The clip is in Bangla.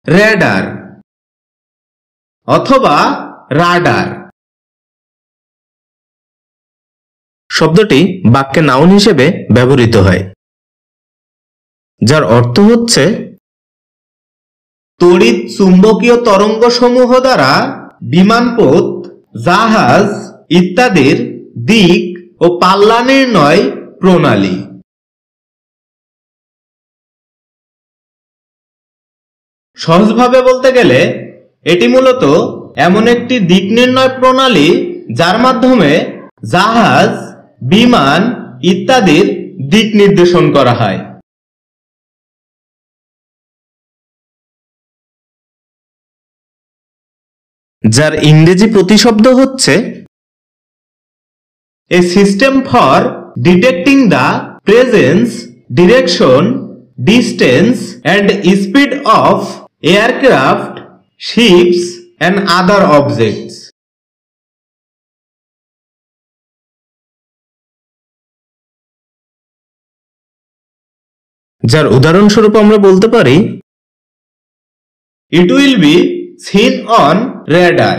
রেডার অথবা রাডার। শব্দটি বাক্যে নাউন হিসেবে ব্যবহৃত হয়, যার অর্থ হচ্ছে তড়িৎ চুম্বকীয় তরঙ্গসমূহ দ্বারা বিমানপথ, জাহাজ ইত্যাদির দিক ও পাল্লা নির্ণয় প্রণালী। সহজভাবে বলতে গেলে এটি মূলত এমন একটি দিক নির্ণয় প্রণালী যার মাধ্যমে জাহাজ, বিমান ইত্যাদির দিক নির্দেশন করা হয়। যার ইংরেজি প্রতিশব্দ হচ্ছে a system for detecting the presence, direction, distance and speed of aircraft, ships and other objects. যার উদাহরণস্বরূপ আমরা বলতে পারি, it will be seen on radar.